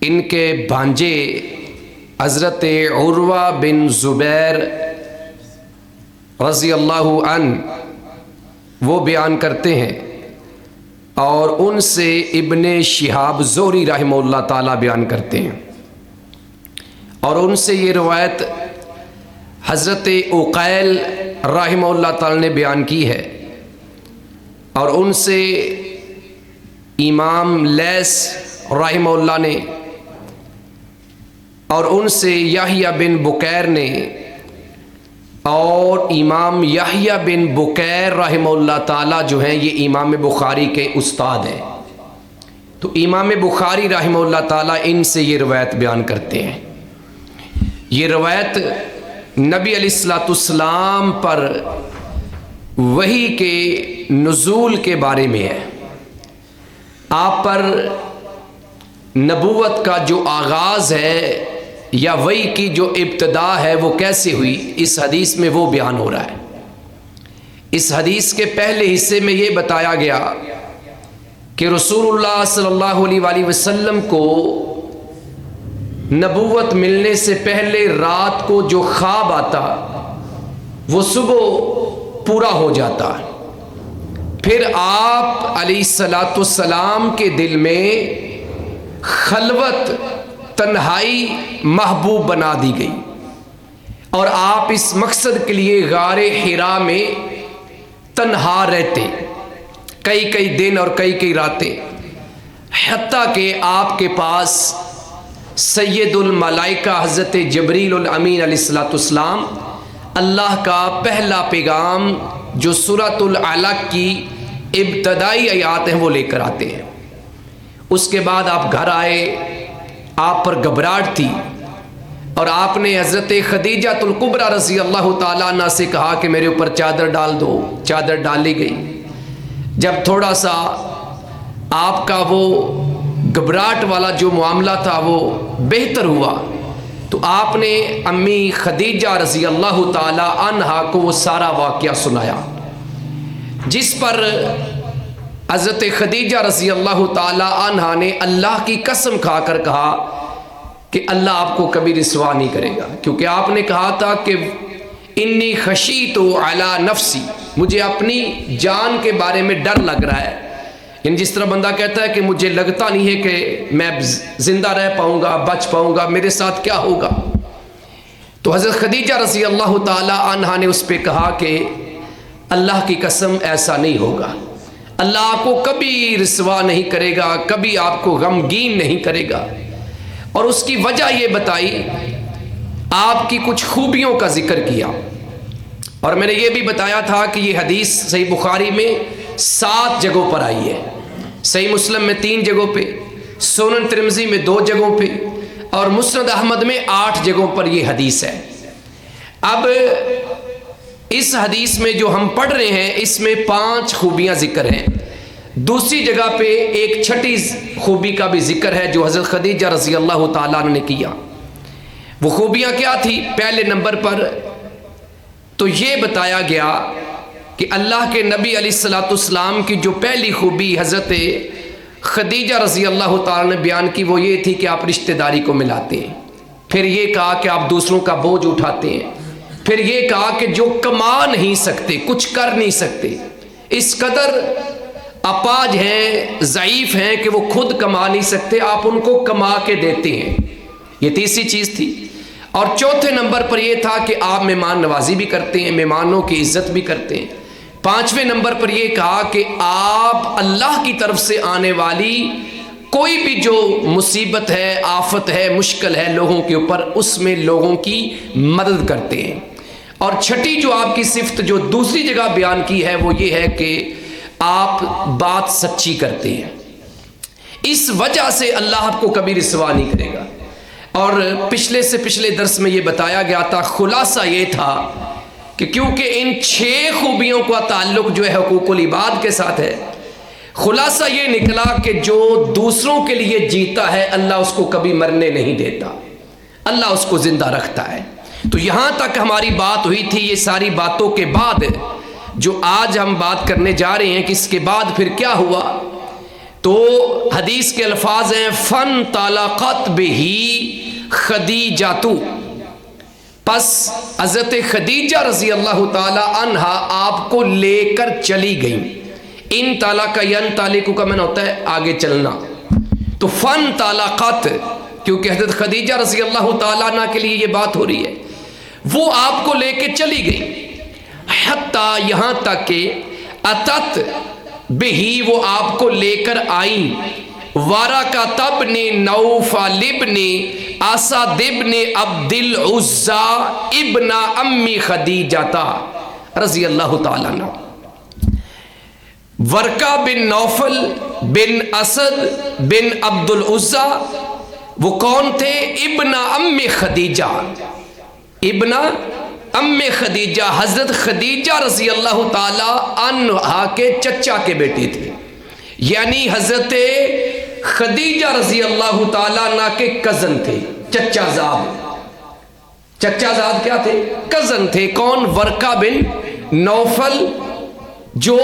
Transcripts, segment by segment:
ان کے بھانجے حضرت عروہ بن زبیر رضی اللہ عنہ وہ بیان کرتے ہیں، اور ان سے ابن شہاب زہری رحمہ اللہ تعالیٰ بیان کرتے ہیں، اور ان سے یہ روایت حضرت عقیل رحمہ اللہ تعالیٰ نے بیان کی ہے، اور ان سے امام لیث رحمہ اللہ نے، اور ان سے یحییٰ بن بکیر نے، اور امام یحییٰ بن بکیر رحمہ اللہ تعالیٰ جو ہیں یہ امام بخاری کے استاد ہیں، تو امام بخاری رحمہ اللہ تعالیٰ ان سے یہ روایت بیان کرتے ہیں۔ یہ روایت نبی علیہ الصلوۃ والسلام پر وحی کے نزول کے بارے میں ہے، آپ پر نبوت کا جو آغاز ہے یا وحی کی جو ابتدا ہے وہ کیسے ہوئی، اس حدیث میں وہ بیان ہو رہا ہے۔ اس حدیث کے پہلے حصے میں یہ بتایا گیا کہ رسول اللہ صلی اللہ علیہ وآلہ وسلم کو نبوت ملنے سے پہلے رات کو جو خواب آتا وہ صبح پورا ہو جاتا، پھر آپ علیہ الصلوۃ والسلام کے دل میں خلوت تنہائی محبوب بنا دی گئی، اور آپ اس مقصد کے لیے غار حرا میں تنہا رہتے کئی کئی دن اور کئی کئی راتیں، حتیٰ کہ آپ کے پاس سید الملائکہ حضرت جبریل الامین علیہ الصلوۃ والسلام اللہ کا پہلا پیغام جو سورۃ العلق کی ابتدائی آیات ہیں وہ لے کر آتے ہیں۔ اس کے بعد آپ گھر آئے، آپ پر گھبراہٹ تھی، اور آپ نے حضرت خدیجہ الکبریٰ رضی اللہ تعالیٰ عنہ سے کہا کہ میرے اوپر چادر ڈال دو، چادر ڈالی گئی۔ جب تھوڑا سا آپ کا وہ گھبراہٹ والا جو معاملہ تھا وہ بہتر ہوا تو آپ نے امی خدیجہ رضی اللہ تعالیٰ عنہا کو وہ سارا واقعہ سنایا، جس پر حضرت خدیجہ رضی اللہ تعالیٰ عنہا نے اللہ کی قسم کھا کر کہا کہ اللہ آپ کو کبھی رسوا نہیں کرے گا، کیونکہ آپ نے کہا تھا کہ انی خشیت علی نفسی، مجھے اپنی جان کے بارے میں ڈر لگ رہا ہے، یعنی جس طرح بندہ کہتا ہے کہ مجھے لگتا نہیں ہے کہ میں زندہ رہ پاؤں گا، بچ پاؤں گا، میرے ساتھ کیا ہوگا۔ تو حضرت خدیجہ رضی اللہ تعالیٰ عنہا نے اس پہ کہا کہ اللہ کی قسم ایسا نہیں ہوگا، اللہ آپ کو کبھی رسوا نہیں کرے گا، کبھی آپ کو غمگین نہیں کرے گا، اور اس کی وجہ یہ بتائی، آپ کی کچھ خوبیوں کا ذکر کیا، اور میں نے یہ بھی بتایا تھا کہ یہ حدیث صحیح بخاری میں 7 جگہوں پر آئی ہے، صحیح مسلم میں 3 جگہوں پہ، سنن ترمذی میں 2 جگہوں پہ، اور مسند احمد میں 8 جگہوں پر یہ حدیث ہے۔ اب اس حدیث میں جو ہم پڑھ رہے ہیں اس میں 5 خوبیاں ذکر ہیں، دوسری جگہ پہ ایک چھٹی خوبی کا بھی ذکر ہے جو حضرت خدیجہ رضی اللہ تعالیٰ عنہ نے کیا۔ وہ خوبیاں کیا تھی؟ پہلے نمبر پر تو یہ بتایا گیا کہ اللہ کے نبی علیہ الصلوۃ والسلام کی جو پہلی خوبی حضرت خدیجہ رضی اللہ تعالیٰ نے بیان کی وہ یہ تھی کہ آپ رشتہ داری کو ملاتے ہیں، پھر یہ کہا کہ آپ دوسروں کا بوجھ اٹھاتے ہیں، پھر یہ کہا کہ جو کما نہیں سکتے، کچھ کر نہیں سکتے، اس قدر اپاج ہیں، ضعیف ہیں کہ وہ خود کما نہیں سکتے، آپ ان کو کما کے دیتے ہیں، یہ تیسری چیز تھی۔ اور چوتھے نمبر پر یہ تھا کہ آپ مہمان نوازی بھی کرتے ہیں، مہمانوں کی عزت بھی کرتے ہیں۔ 5ویں نمبر پر یہ کہا کہ آپ اللہ کی طرف سے آنے والی کوئی بھی جو مصیبت ہے، آفت ہے، مشکل ہے لوگوں کے اوپر، اس میں لوگوں کی مدد کرتے ہیں۔ اور چھٹی جو آپ کی صفت جو دوسری جگہ بیان کی ہے وہ یہ ہے کہ آپ بات سچی کرتے ہیں، اس وجہ سے اللہ آپ کو کبھی رسوا نہیں کرے گا۔ اور پچھلے سے پچھلے درس میں یہ بتایا گیا تھا، خلاصہ یہ تھا کہ کیونکہ ان 6 خوبیوں کا تعلق جو ہے حقوق العباد کے ساتھ ہے، خلاصہ یہ نکلا کہ جو دوسروں کے لیے جیتا ہے اللہ اس کو کبھی مرنے نہیں دیتا، اللہ اس کو زندہ رکھتا ہے۔ تو یہاں تک ہماری بات ہوئی تھی۔ یہ ساری باتوں کے بعد جو آج ہم بات کرنے جا رہے ہیں کہ اس کے بعد پھر کیا ہوا، تو حدیث کے الفاظ ہیں فن طلقت بہی خدیجہ، پس حضرت خدیجہ رضی اللہ تعالی عنہا آپ کو لے کر چلی گئیں. ان طلاق ین طالق کا معنی ہوتا ہے آگے چلنا. تو فن طلقت، کیونکہ حضرت خدیجہ رضی اللہ تعالیٰ عنہ کے لیے یہ بات ہو رہی ہے، وہ آپ کو لے کے چلی گئی. حتیٰ یہاں تک کہ اتت بہی، وہ آپ کو لے کر آئیں. ورقۃ ابن نوفل ابن اسد ابن عبد العزى ابن ام خدیجہ رضی اللہ تعالیٰ عنہ. ورقہ بن نوفل بن اسد بن عبد العزى وہ کون تھے؟ ابن ام خدیجہ، ابن ام خدیجہ، حضرت خدیجہ رضی اللہ تعالی عنہا کے چچا کے بیٹے تھے. یعنی حضرت خدیجہ رضی اللہ تعالی عنہ کے کزن تھے، چچا زاد. چچا زاد کیا تھے؟ کزن تھے. کون؟ ورقہ بن نوفل، جو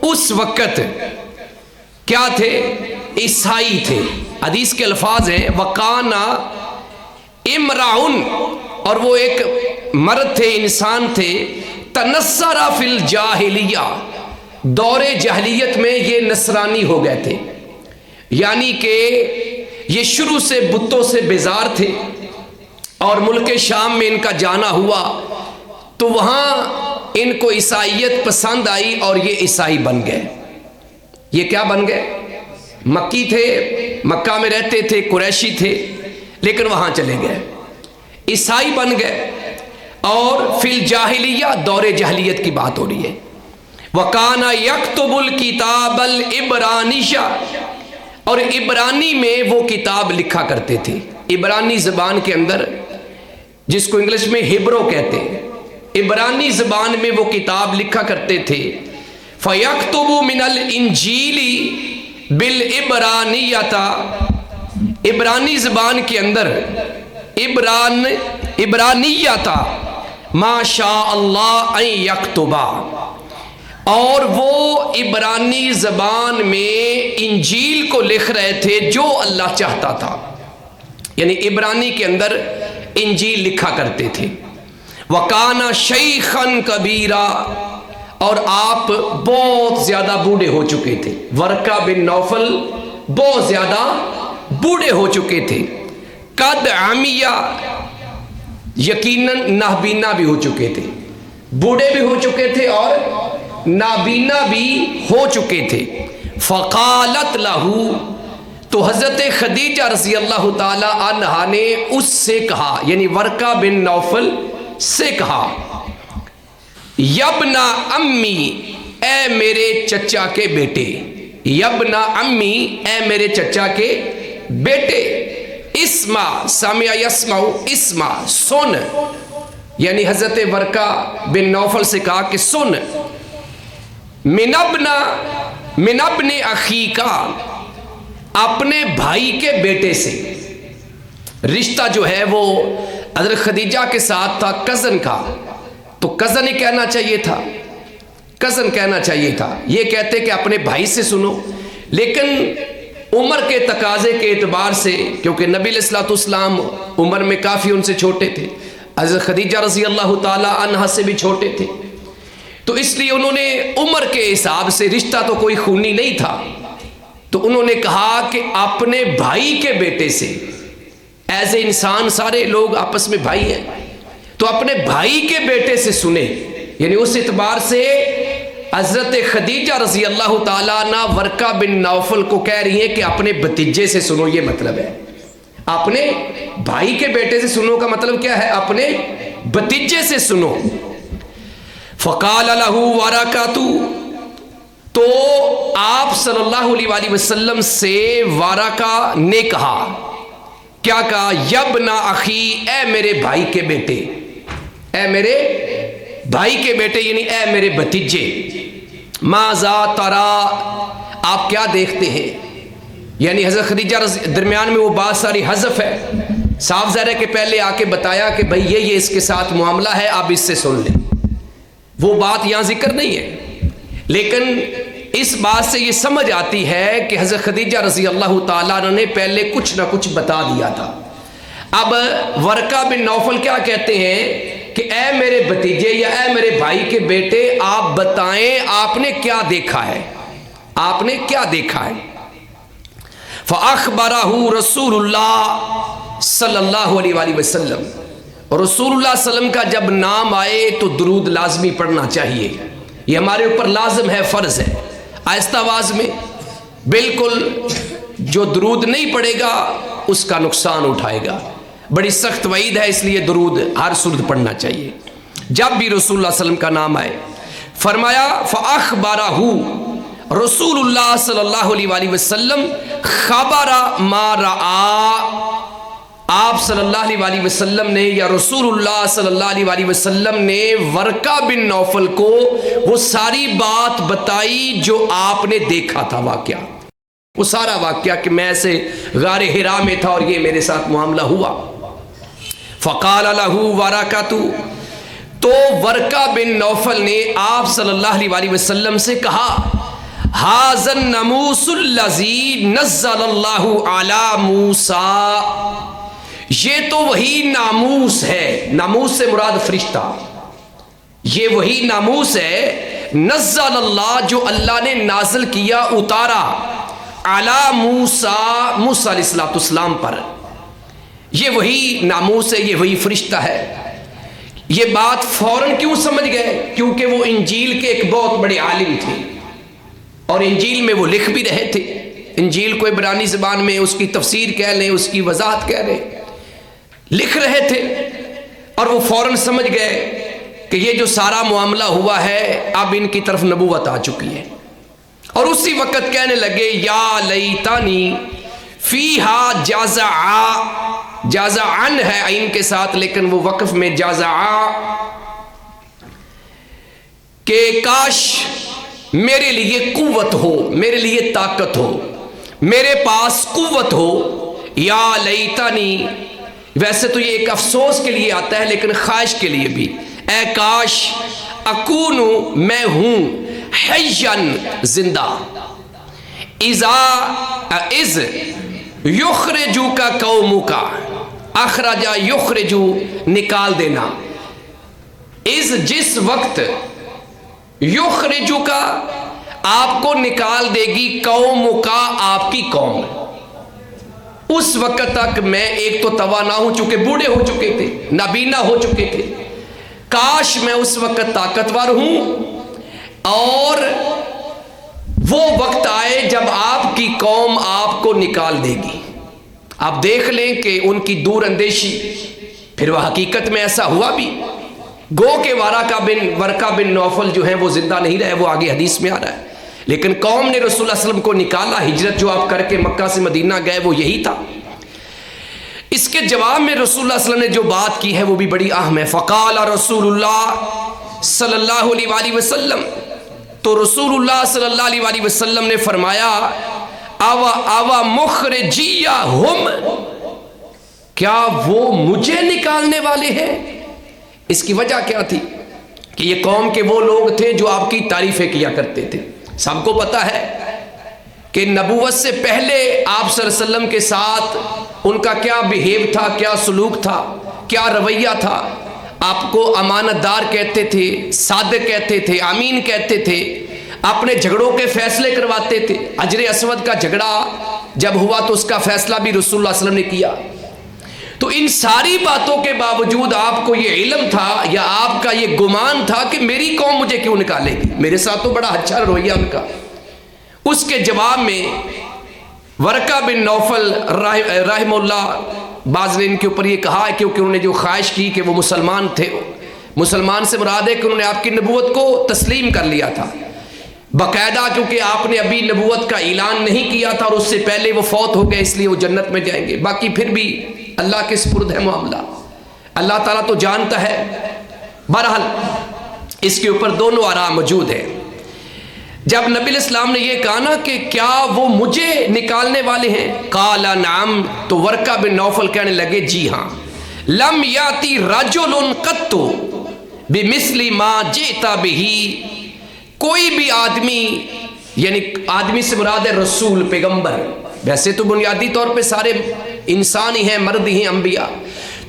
اس وقت کیا تھے؟ عیسائی تھے. حدیث کے الفاظ ہیں وکانا امراؤن، اور وہ ایک مرد تھے، انسان تھے. تنصر فی الجاہلیہ، دور جاہلیت میں یہ نصرانی ہو گئے تھے. یعنی کہ یہ شروع سے بتوں سے بیزار تھے، اور ملک شام میں ان کا جانا ہوا تو وہاں ان کو عیسائیت پسند آئی اور یہ عیسائی بن گئے. یہ کیا بن گئے؟ مکی تھے، مکہ میں رہتے تھے، قریشی تھے، لیکن وہاں چلے گئے، عیسائی بن گئے. اور فی الجاہلیہ، دور جاہلیت کی بات ہو رہی ہے. وَكَانَ يَكْتُبُ الْكِتَابَ الْعِبْرَانِيَّ، اور عبرانی میں وہ کتاب لکھا کرتے تھے. عبرانی زبان کے اندر، جس کو انگلش میں ہیبرو کہتے ہیں، عبرانی زبان میں وہ کتاب لکھا کرتے تھے. فَيَكْتُبُ مِنَ الْإِنْجِيلِ بِالْعِبْرَانِيَّةِ، عبرانی زبان کے اندر عبرانیہ ما شاء اللہ ان یکتبا، اور وہ عبرانی زبان میں انجیل کو لکھ رہے تھے جو اللہ چاہتا تھا. یعنی عبرانی کے اندر انجیل لکھا کرتے تھے. وَكَانَ شَيْخًا كَبِيرًا، اور آپ بہت زیادہ بوڑھے ہو چکے تھے. ورقہ بن نوفل بہت زیادہ بوڑھے ہو چکے تھے. قد عمیہ، یقیناً نابینا بھی ہو چکے تھے. بوڑھے بھی ہو چکے تھے اور نابینا بھی ہو چکے تھے. فقالت لہو، تو حضرت خدیجہ رضی اللہ تعالی عنہا نے اس سے کہا، یعنی ورقہ بن نوفل سے کہا، یبنا امی، اے میرے چچا کے بیٹے. یبنا امی، اے میرے چچا کے بیٹے. اسما، سامع یسمع، اسما، سن. یعنی حضرت ورقہ بن نوفل سے کہا کہ سن. من ابن اخی کا، اپنے بھائی کے بیٹے سے. رشتہ جو ہے وہ حضرت خدیجہ کے ساتھ تھا کزن کا، تو کزن ہی کہنا چاہیے تھا، کزن کہنا چاہیے تھا. یہ کہتے کہ اپنے بھائی سے سنو، لیکن عمر کے تقاضے کے اعتبار سے، کیونکہ نبی علیہ الصلوۃ والسلام عمر میں کافی ان سے چھوٹے تھے، حضرت خدیجہ رضی اللہ تعالی عنہا سے بھی چھوٹے تھے، تو اس لیے انہوں نے عمر کے حساب سے، رشتہ تو کوئی خونی نہیں تھا، تو انہوں نے کہا کہ اپنے بھائی کے بیٹے سے. ایز اے انسان سارے لوگ آپس میں بھائی ہیں، تو اپنے بھائی کے بیٹے سے سنے. یعنی اس اعتبار سے حضرت خدیجہ رضی اللہ تعالیٰ عنہ ورقہ بن نوفل کو کہہ رہی ہیں کہ اپنے بھتیجے سے سنو. یہ مطلب ہے اپنے بھائی کے بیٹے سے سنو کا مطلب کیا ہے؟ اپنے بھتیجے سے سنو. فقال لہ ورقۃ، تو آپ صلی اللہ علیہ وآلہ وسلم سے ورقہ نے کہا، کیا کہا؟ یبنا اخی، اے میرے بھائی کے بیٹے، اے میرے بھائی کے بیٹے، یعنی اے میرے بھتیجے. ماذا ترا، آپ کیا دیکھتے ہیں؟ یعنی حضرت خدیجہ درمیان میں وہ بات ساری حذف ہے. صاف ظاہر ہے کہ پہلے آ کے بتایا کہ بھئی یہ اس کے ساتھ معاملہ ہے، آپ اس سے سن لیں. وہ بات یہاں ذکر نہیں ہے، لیکن اس بات سے یہ سمجھ آتی ہے کہ حضرت خدیجہ رضی اللہ تعالیٰ عنہ نے پہلے کچھ نہ کچھ بتا دیا تھا۔ اب ورقہ بن نوفل کیا کہتے ہیں کہ اے میرے بھتیجے یا اے میرے بھائی کے بیٹے، آپ بتائیں آپ نے کیا دیکھا ہے، آپ نے کیا دیکھا ہے۔ فَأَخْبَرَهُ رسول اللہ صلی اللہ علیہ وآلہ وسلم، رسول اللہ صلی اللہ علیہ وسلم کا جب نام آئے تو درود لازمی پڑھنا چاہیے، یہ ہمارے اوپر لازم ہے، فرض ہے۔ آہستہ آواز میں، بالکل جو درود نہیں پڑھے گا اس کا نقصان اٹھائے گا، بڑی سخت وعید ہے، اس لیے درود ہر صورت پڑھنا چاہیے۔ جب بھی رسول اللہ صلی اللہ علیہ وسلم کا نام آئے، فرمایا فَأَخْبَرَهُ رسول اللہ صلی اللہ علیہ وآلہ وسلم خبر ما رآ، آپ صلی اللہ علیہ وآلہ وسلم نے یا رسول اللہ صلی اللہ علیہ وآلہ وسلم نے ورقہ بن نوفل کو وہ ساری بات بتائی جو آپ نے دیکھا تھا، واقعہ، وہ سارا واقعہ کہ میں سے غار حرا میں تھا اور یہ میرے ساتھ معاملہ ہوا۔ فقال له ورقۃ، تو ورقہ بن نوفل نے آپ صلی اللہ علیہ وآلہ وسلم سے کہا ھذا الناموس الذی نزل اللہ علی موسیٰ، یہ تو وہی ناموس ہے، ناموس سے مراد فرشتہ، یہ وہی ناموس ہے نزل اللہ جو اللہ نے نازل کیا، اتارا، علی موسیٰ، موسیٰ علیہ السلام پر، یہ وہی ناموس ہے، یہ وہی فرشتہ ہے۔ یہ بات فوراً کیوں سمجھ گئے؟ کیونکہ وہ انجیل کے ایک بہت بڑے عالم تھے اور انجیل میں وہ لکھ بھی رہے تھے، انجیل کو عبرانی زبان میں اس کی تفسیر کہہ لیں، اس کی وضاحت کہہ لیں، لکھ رہے تھے، اور وہ فوراً سمجھ گئے کہ یہ جو سارا معاملہ ہوا ہے اب ان کی طرف نبوت آ چکی ہے، اور اسی وقت کہنے لگے یا لیتانی فیہا جازعا، جازعن ہے عین کے ساتھ لیکن وہ وقف میں جازعا، کہ کاش میرے لیے قوت ہو، میرے لیے طاقت ہو، میرے پاس قوت ہو، یا لیتانی، ویسے تو یہ ایک افسوس کے لیے آتا ہے لیکن خواہش کے لیے بھی، اے کاش اکونو، میں ہوں، حیّن، زندہ، اذ یخرجو کا قومو کا، اخرجا یخرجو، نکال دینا، اذ جس وقت، یخرجو کا آپ کو نکال دے گی، قومو کا آپ کی قوم، اس وقت تک میں ایک تو توانا ہوں، چونکہ بوڑھے ہو چکے تھے، نابینا ہو چکے تھے، کاش میں اس وقت طاقتور ہوں اور وہ وقت آئے جب آپ کی قوم آپ کو نکال دے گی۔ آپ دیکھ لیں کہ ان کی دور اندیشی، پھر وہ حقیقت میں ایسا ہوا بھی، گو کہ ورقہ بن نوفل جو ہیں وہ زندہ نہیں رہے، وہ آگے حدیث میں آ رہا ہے، لیکن قوم نے رسول اللہ صلی اللہ علیہ وسلم کو نکالا، ہجرت جو آپ کر کے مکہ سے مدینہ گئے وہ یہی تھا۔ اس کے جواب میں رسول اللہ صلی اللہ علیہ وسلم نے جو بات کی ہے وہ بھی بڑی اہم ہے۔ فقال رسول اللہ صلی اللہ علیہ وآلہ وسلم، تو رسول اللہ صلی اللہ علیہ وآلہ وسلم نے فرمایا اوا مخرجیہ ہم، کیا وہ مجھے نکالنے والے ہیں؟ اس کی وجہ کیا تھی کہ یہ قوم کے وہ لوگ تھے جو آپ کی تعریفیں کیا کرتے تھے، سب کو پتا ہے کہ نبوت سے پہلے آپ صلی اللہ علیہ وسلم کے ساتھ ان کا کیا بیہیو تھا، کیا سلوک تھا، کیا رویہ تھا، آپ کو امانت دار کہتے تھے، صادق کہتے تھے، امین کہتے تھے، اپنے جھگڑوں کے فیصلے کرواتے تھے، حجر اسود کا جھگڑا جب ہوا تو اس کا فیصلہ بھی رسول اللہ صلی اللہ علیہ وسلم نے کیا۔ تو ان ساری باتوں کے باوجود آپ کو یہ علم تھا یا آپ کا یہ گمان تھا کہ میری قوم مجھے کیوں نکالے گی، میرے ساتھ تو بڑا اچھا رویہ ان کا۔ اس کے جواب میں ورقہ بن نوفل رحمہ اللہ، بعض نے ان کے اوپر یہ کہا ہے کیونکہ انہوں نے جو خواہش کی کہ وہ مسلمان تھے، مسلمان سے مراد ہے کہ انہوں نے آپ کی نبوت کو تسلیم کر لیا تھا باقاعدہ، کیونکہ آپ نے ابھی نبوت کا اعلان نہیں کیا تھا اور اس سے پہلے وہ فوت ہو گئے، اس لیے وہ جنت میں جائیں گے، باقی پھر بھی اللہ کے سپرد ہے معاملہ، اللہ تعالیٰ تو جانتا ہے۔ بہرحال اس کے اوپر دونوں آراء موجود ہیں۔ جب نبی الاسلام نے یہ کہا نا کہ کیا وہ مجھے نکالنے والے ہیں، قال نعم، تو ورقہ بن نوفل کہنے لگے جی ہاں، لم یاتی رجل قط بمثل ما جئت بہ، کوئی بھی آدمی یعنی آدمی سے مراد ہے رسول، پیغمبر، ویسے تو بنیادی طور پہ سارے انسان ہی ہیں، مرد ہی ہیں، انبیاء،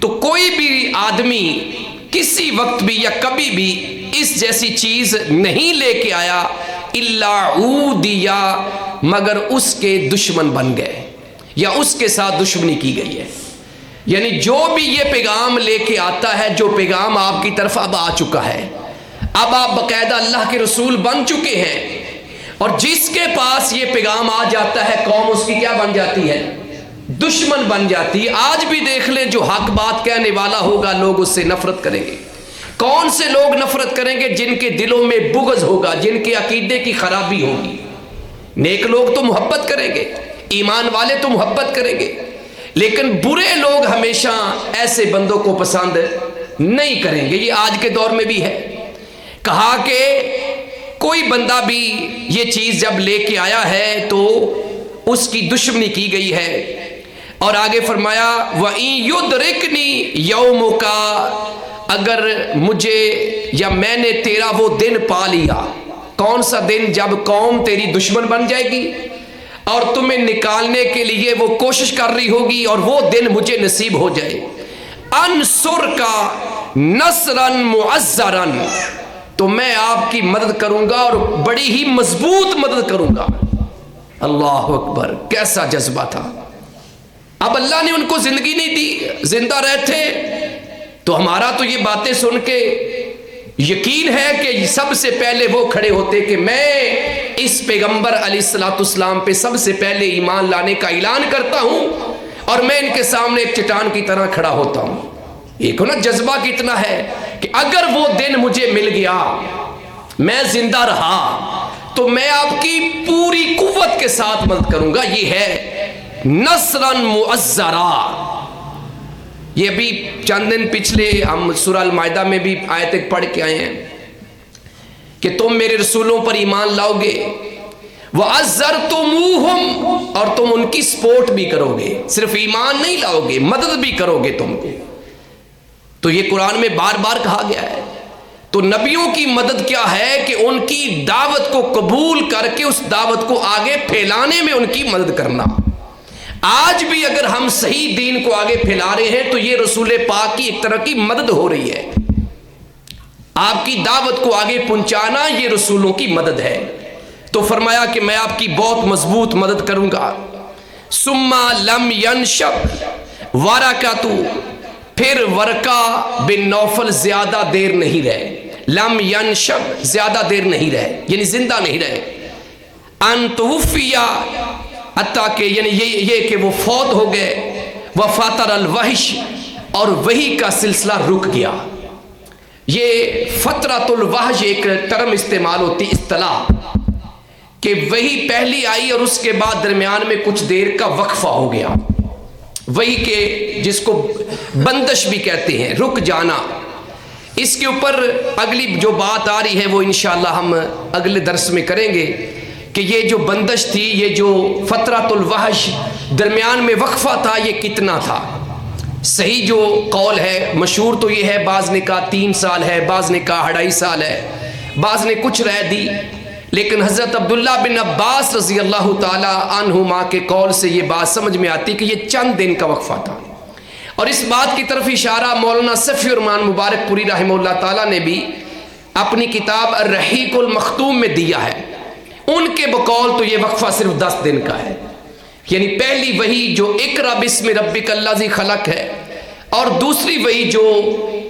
تو کوئی بھی آدمی کسی وقت بھی یا کبھی بھی اس جیسی چیز نہیں لے کے آیا الا عودیا، مگر اس کے دشمن بن گئے یا اس کے ساتھ دشمنی کی گئی ہے۔ یعنی جو بھی یہ پیغام لے کے آتا ہے، جو پیغام آپ کی طرف اب آ چکا ہے، اب آپ باقاعدہ اللہ کے رسول بن چکے ہیں، اور جس کے پاس یہ پیغام آ جاتا ہے قوم اس کی کیا بن جاتی ہے؟ دشمن بن جاتی ہے۔ آج بھی دیکھ لیں، جو حق بات کہنے والا ہوگا لوگ اس سے نفرت کریں گے۔ کون سے لوگ نفرت کریں گے؟ جن کے دلوں میں بغض ہوگا، جن کے عقیدے کی خرابی ہوگی۔ نیک لوگ تو محبت کریں گے، ایمان والے تو محبت کریں گے، لیکن برے لوگ ہمیشہ ایسے بندوں کو پسند نہیں کریں گے۔ یہ آج کے دور میں بھی ہے۔ کہا کہ کوئی بندہ بھی یہ چیز جب لے کے آیا ہے تو اس کی دشمنی کی گئی ہے، اور آگے فرمایا وَإِن يُدْرِكْنِي يَوْمُكَ، اگر مجھے یا میں نے تیرا وہ دن پا لیا۔ کون سا دن؟ جب قوم تیری دشمن بن جائے گی اور تمہیں نکالنے کے لیے وہ کوشش کر رہی ہوگی، اور وہ دن مجھے نصیب ہو جائے، انصرک نصرا معزرا، تو میں آپ کی مدد کروں گا اور بڑی ہی مضبوط مدد کروں گا۔ اللہ اکبر، کیسا جذبہ تھا! اب اللہ نے ان کو زندگی نہیں دی، زندہ رہتے تو ہمارا تو یہ باتیں سن کے یقین ہے کہ سب سے پہلے وہ کھڑے ہوتے کہ میں اس پیغمبر علیہ السلام پہ سب سے پہلے ایمان لانے کا اعلان کرتا ہوں، اور میں ان کے سامنے ایک چٹان کی طرح کھڑا ہوتا ہوں۔ ایک نا جذبہ کتنا ہے کہ اگر وہ دن مجھے مل گیا، میں زندہ رہا، تو میں آپ کی پوری قوت کے ساتھ مدد کروں گا۔ یہ ہے نصرا معزرا۔ یہ بھی چند دن پچھلے ہم سورہ المائدہ میں بھی آیت ایک پڑھ کے آئے ہیں کہ تم میرے رسولوں پر ایمان لاؤ گے، وَعَزَّرْتُمُوهُمْ، اور تم ان کی سپورٹ بھی کرو گے، صرف ایمان نہیں لاؤ گے، مدد بھی کرو گے تم کو۔ تو یہ قرآن میں بار بار کہا گیا ہے۔ تو نبیوں کی مدد کیا ہے کہ ان کی دعوت کو قبول کر کے اس دعوت کو آگے پھیلانے میں ان کی مدد کرنا۔ آج بھی اگر ہم صحیح دین کو آگے پھیلا رہے ہیں تو یہ رسول پاک کی ایک طرح کی مدد ہو رہی ہے۔ آپ کی دعوت کو آگے پہنچانا یہ رسولوں کی مدد ہے۔ تو فرمایا کہ میں آپ کی بہت مضبوط مدد کروں گا۔ ثم لم ينشب ورقۃ، پھر ورقہ بن نوفل زیادہ دیر نہیں رہے۔ لم ینشب، زیادہ دیر نہیں رہے، یعنی زندہ نہیں رہے۔ ان توفیا، حتیٰ کہ یعنی یہ کہ وہ فوت ہو گئے۔ وفاتر الوحش، اور وحی کا سلسلہ رک گیا۔ یہ فترۃ الوحش ایک ٹرم استعمال ہوتی، اصطلاح، کہ وحی پہلی آئی اور اس کے بعد درمیان میں کچھ دیر کا وقفہ ہو گیا۔ وہی کہ جس کو بندش بھی کہتے ہیں، رک جانا۔ اس کے اوپر اگلی جو بات آ رہی ہے وہ انشاءاللہ ہم اگلے درس میں کریں گے کہ یہ جو بندش تھی، یہ جو فترۃ الوحش درمیان میں وقفہ تھا، یہ کتنا تھا۔ صحیح جو قول ہے، مشہور تو یہ ہے، بعض نے کہا 3 سال ہے، بعض نے کہا 2.5 سال ہے، بعض نے کچھ رائے دی، لیکن حضرت عبداللہ بن عباس رضی اللہ تعالی عنہما کے قول سے یہ بات سمجھ میں آتی کہ یہ چند دن کا وقفہ تھا۔ اور اس بات کی طرف اشارہ مولانا صفی الرحمان مبارک پوری رحمہ اللہ تعالیٰ نے بھی اپنی کتاب الرحیق المختوم میں دیا ہے۔ ان کے بقول تو یہ وقفہ صرف 10 دن کا ہے، یعنی پہلی وحی جو اقرا بسم ربک الذی خلق ہے، اور دوسری وحی جو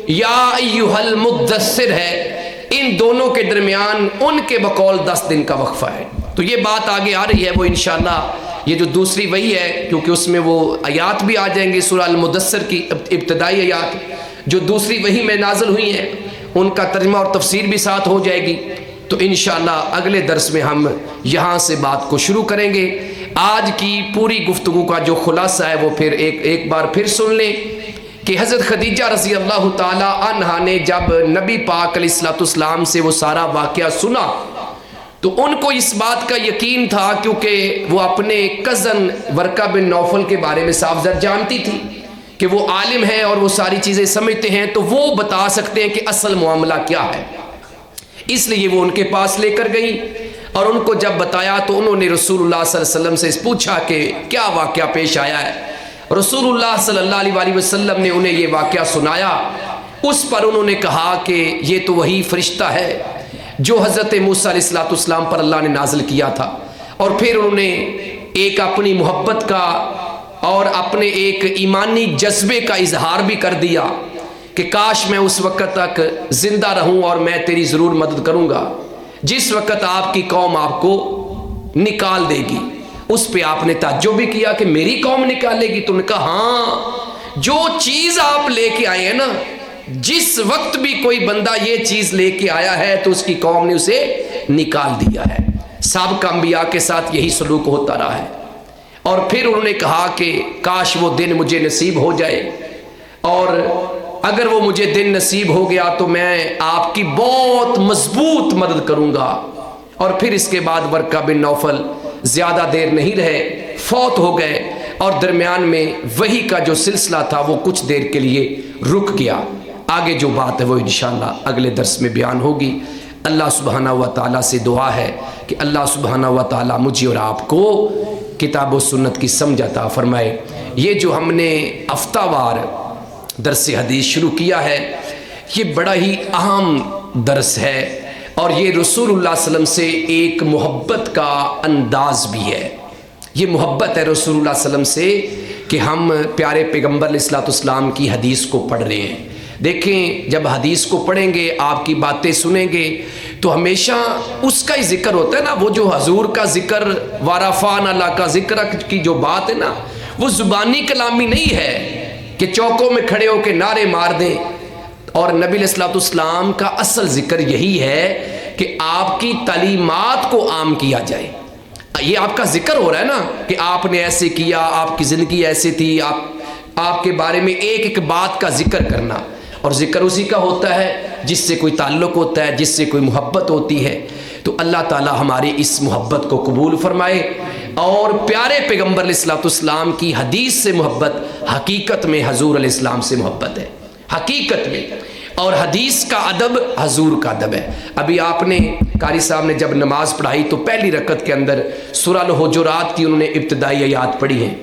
یا ایھا المدثر ہے، ان دونوں کے درمیان ان کے بقول 10 دن کا وقفہ ہے۔ تو یہ بات آگے آ رہی ہے، وہ انشاءاللہ یہ جو دوسری وحی ہے، کیونکہ اس میں وہ آیات بھی آ جائیں گے، سورہ المدثر کی ابتدائی آیات جو دوسری وحی میں نازل ہوئی ہیں، ان کا ترجمہ اور تفسیر بھی ساتھ ہو جائے گی۔ تو انشاءاللہ اگلے درس میں ہم یہاں سے بات کو شروع کریں گے۔ آج کی پوری گفتگو کا جو خلاصہ ہے وہ پھر ایک بار پھر سن لیں کہ حضرت خدیجہ رضی اللہ تعالی عنہا نے جب نبی پاک علیہ السلام سے وہ سارا واقعہ سنا تو ان کو اس بات کا یقین تھا، کیونکہ وہ اپنے کزن ورقہ بن نوفل کے بارے میں صاف زر جانتی تھی کہ وہ عالم ہے اور وہ ساری چیزیں سمجھتے ہیں، تو وہ بتا سکتے ہیں کہ اصل معاملہ کیا ہے۔ اس لیے وہ ان کے پاس لے کر گئی اور ان کو جب بتایا تو انہوں نے رسول اللہ صلی اللہ علیہ وسلم سے پوچھا کہ کیا واقعہ پیش آیا ہے۔ رسول اللہ صلی اللہ علیہ وسلم نے انہیں یہ واقعہ سنایا۔ اس پر انہوں نے کہا کہ یہ تو وہی فرشتہ ہے جو حضرت موسیٰ علیہ السلام پر اللہ نے نازل کیا تھا۔ اور پھر انہوں نے ایک اپنی محبت کا اور اپنے ایک ایمانی جذبے کا اظہار بھی کر دیا کہ کاش میں اس وقت تک زندہ رہوں اور میں تیری ضرور مدد کروں گا جس وقت آپ کی قوم آپ کو نکال دے گی۔ اس پہ آپ نے تعجب بھی کیا کہ میری قوم نکالے گی؟ تو نے کہا ہاں، جو چیز آپ لے کے آئے ہیں نا، جس وقت بھی کوئی بندہ یہ چیز لے کے آیا ہے تو اس کی قوم نے اسے نکال دیا ہے۔ سابقہ انبیاء کے ساتھ یہی سلوک ہوتا رہا ہے۔ اور پھر انہوں نے کہا کہ کاش وہ دن مجھے نصیب ہو جائے، اور اگر وہ مجھے دن نصیب ہو گیا تو میں آپ کی بہت مضبوط مدد کروں گا۔ اور پھر اس کے بعد ورقہ بن نوفل زیادہ دیر نہیں رہے، فوت ہو گئے، اور درمیان میں وحی کا جو سلسلہ تھا وہ کچھ دیر کے لیے رک گیا۔ آگے جو بات ہے وہ انشاءاللہ اگلے درس میں بیان ہوگی۔ اللہ سبحانہ و تعالیٰ سے دعا ہے کہ اللہ سبحانہ و تعالیٰ مجھے اور آپ کو کتاب و سنت کی سمجھ عطا فرمائے۔ یہ جو ہم نے ہفتہ وار درس حدیث شروع کیا ہے، یہ بڑا ہی اہم درس ہے، اور یہ رسول اللہ صلی اللہ علیہ وسلم سے ایک محبت کا انداز بھی ہے۔ یہ محبت ہے رسول اللہ صلی اللہ علیہ وسلم سے کہ ہم پیارے پیغمبر علیہ السلام کی حدیث کو پڑھ رہے ہیں۔ دیکھیں، جب حدیث کو پڑھیں گے، آپ کی باتیں سنیں گے تو ہمیشہ اس کا ہی ذکر ہوتا ہے نا۔ وہ جو حضور کا ذکر، وارفان اللہ کا ذکر کی جو بات ہے نا، وہ زبانی کلامی نہیں ہے کہ چوکوں میں کھڑے ہو کے نعرے مار دیں۔ اور نبی علیہ السلام کا اصل ذکر یہی ہے کہ آپ کی تعلیمات کو عام کیا جائے۔ یہ آپ کا ذکر ہو رہا ہے نا کہ آپ نے ایسے کیا، آپ کی زندگی ایسے تھی، آپ کے بارے میں ایک ایک بات کا ذکر کرنا۔ اور ذکر اسی کا ہوتا ہے جس سے کوئی تعلق ہوتا ہے، جس سے کوئی محبت ہوتی ہے۔ تو اللہ تعالی ہماری اس محبت کو قبول فرمائے، اور پیارے پیغمبر علیہ السلام کی حدیث سے محبت حقیقت میں حضور علیہ السلام سے محبت ہے، حقیقت میں۔ اور حدیث کا ادب حضور کا ادب ہے۔ ابھی آپ نے قاری صاحب نے جب نماز پڑھائی تو پہلی رکعت کے اندر سورہ الحجرات کی انہوں نے ابتدائی آیات پڑھی ہیں،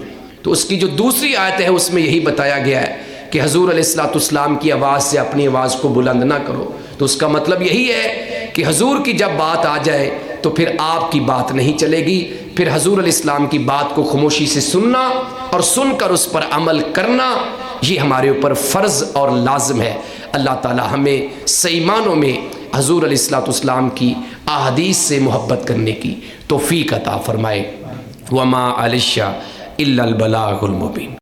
تو اس کی جو دوسری آیت ہے اس میں یہی بتایا گیا ہے کہ حضور علیہ السلام کی آواز سے اپنی آواز کو بلند نہ کرو۔ تو اس کا مطلب یہی ہے کہ حضور کی جب بات آ جائے تو پھر آپ کی بات نہیں چلے گی، پھر حضور علیہ السلام کی بات کو خاموشی سے سننا اور سن کر اس پر عمل کرنا، یہ ہمارے اوپر فرض اور لازم ہے۔ اللہ تعالی ہمیں صحیح معنوں میں حضور علیہ السلام کی احادیث سے محبت کرنے کی توفیق عطا فرمائے۔ وما علی الشیٰ الا البلاغ المبین۔